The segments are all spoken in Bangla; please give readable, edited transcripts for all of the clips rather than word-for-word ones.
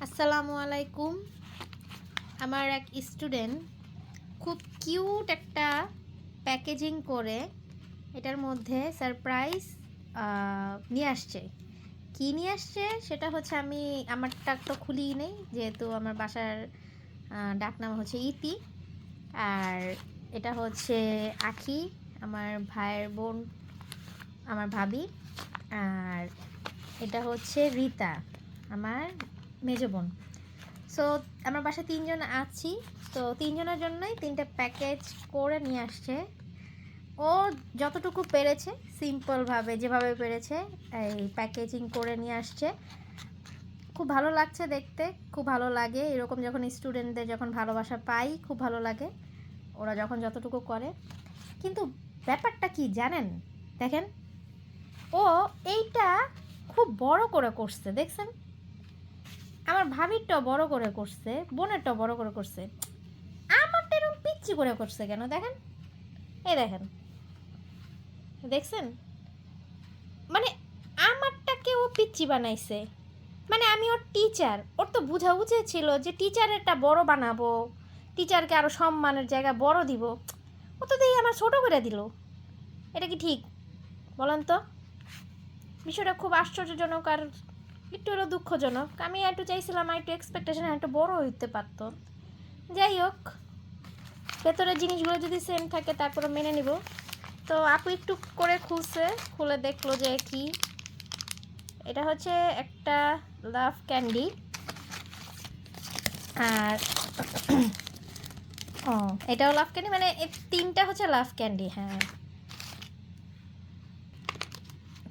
আসসালামু আলাইকুম। আমার এক স্টুডেন্ট খুব কিউট একটা প্যাকেজিং করে এটার মধ্যে সারপ্রাইজ নিয়ে আসছে। কি নিয়ে আসছে সেটা হচ্ছে আমি আমারটা তো খুলিই নেই, যেহেতু আমার বাসার ডাকনাম হচ্ছে ইতি। আর এটা হচ্ছে আখি, আমার ভাইয়ের বোন, আমার ভাবি। আর এটা হচ্ছে রীতা, আমার মেজো বোন। সো আমার বাসায় 3 জন আছি, তো 3 জনের জন্যই 3টে প্যাকেজ করে নিয়ে আসছে। ও যতটুকু পেরেছে সিম্পলভাবে যেভাবে পেরেছে এই প্যাকেজিং করে নিয়ে আসছে। খুব ভালো লাগছে দেখতে, খুব ভালো লাগে এরকম যখন স্টুডেন্টদের যখন ভালোবাসা পাই, খুব ভালো লাগে ওরা যখন যতটুকু করে। কিন্তু ব্যাপারটা কি জানেন? দেখেন, ও এইটা খুব বড় করে করছে, দেখছেন? আমার ভাবিরটাও বড় করে করছে, বোনেরটাও বড় করে করছে, আমারটা এরকম পিচ্ছি করে করছে কেন? দেখেন, এই দেখেন, দেখছেন? মানে আমারটাকে ও পিচ্ছি বানাইছে। মানে আমি ওর টিচার, ওর তো বোঝা উচিত ছিল যে টিচারেরটা বড় বানাবো, টিচারকে আরও সম্মানের জায়গা বড় দিব। ও তো দিয়ে আমার ছোট করে দিল। এটা কি ঠিক বলেন তো? বিষয়টা খুব আশ্চর্যজনক আর একটু হলো দুঃখজনক। আমি একটু চাইছিলাম একটু এক্সপেকটেশন একটু বড় হইতে পারতো। যাই হোক, ভেতরের জিনিসগুলো যদি সেম থাকে তারপরে মেনে নিব। তো আপু একটু করে খুলছে, খুলে দেখলো যে কি এটা হচ্ছে একটা লাভ ক্যান্ডি। আর ও, এটাও লাভ ক্যান্ডি, মানে এই 3টা হচ্ছে লাভ ক্যান্ডি। হ্যাঁ,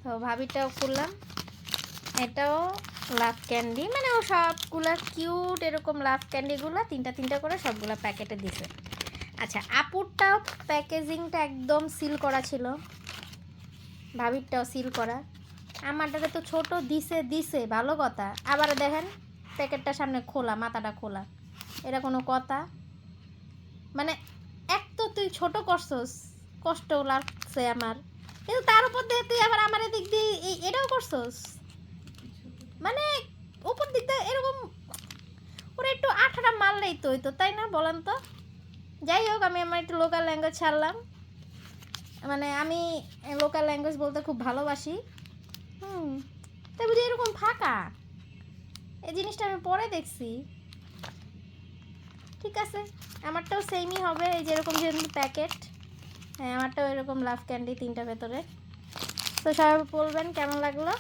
তো ভাবিটাও খুললাম, এটাও লাভ ক্যান্ডি। মানে ও সবগুলা কিউট এরকম লাভ ক্যান্ডিগুলো 3টা করে সবগুলা প্যাকেটে দিছে। আচ্ছা, আপুরটাও প্যাকেজিংটা একদম সিল করা ছিল, ভাবিরটাও সিল করা। আমারটাতে তো ছোট দিছে ভালো কথা, আবার দেখেন প্যাকেটটা সামনে খোলা, মাথাটা খোলা। এটা কোনো কথা? মানে এক তো তুই ছোট করছস, কষ্টও লাগছে আমার, কিন্তু তার উপর দিয়ে তুই আবার আমার এদিক দিয়ে এটাও করছস। মানে উপর দিক দিয়ে এরকম ওরা একটু আঠাটা মারলেই তো হইতো, তাই না? বলেন তো। যাই হোক, আমি আমার একটু লোকাল ল্যাঙ্গুয়েজ ছাড়লাম। মানে আমি লোকাল ল্যাঙ্গুয়েজ বলতে খুব ভালোবাসি। তাই বুঝি এরকম ফাঁকা, এই জিনিসটা আমি পরে দেখছি। ঠিক আছে, আমারটাও সেমই হবে, এই যেরকম যেরকম প্যাকেট। হ্যাঁ, আমারটাও এরকম লাভ ক্যান্ডি 3টা ভেতরে। তো সবাই বলবেন কেমন লাগলো।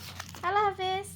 আল্লাহ হাফেজ।